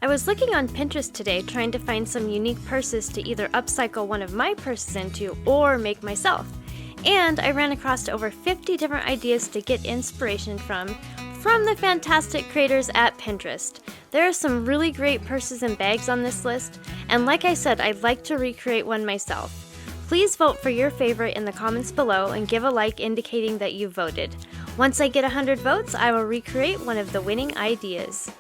I was looking on Pinterest today trying to find some unique purses to either upcycle one of my purses into or make myself. And I ran across over 50 different ideas to get inspiration from the fantastic creators at Pinterest. There are some really great purses and bags on this list, and like I said, I'd like to recreate one myself. Please vote for your favorite in the comments below and give a like indicating that you voted. Once I get 100 votes, I will recreate one of the winning ideas.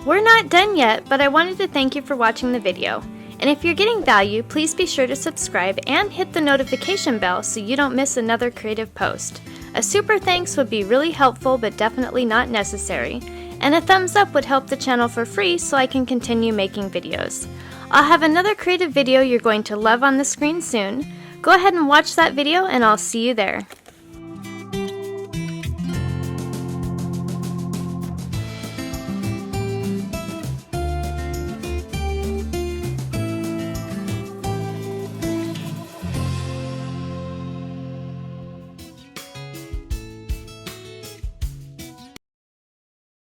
We're not done yet, but I wanted to thank you for watching the video. And if you're getting value, please be sure to subscribe and hit the notification bell so you don't miss another creative post. A super thanks would be really helpful but definitely not necessary. And a thumbs up would help the channel for free so I can continue making videos. I'll have another creative video you're going to love on the screen soon. Go ahead and watch that video and I'll see you there.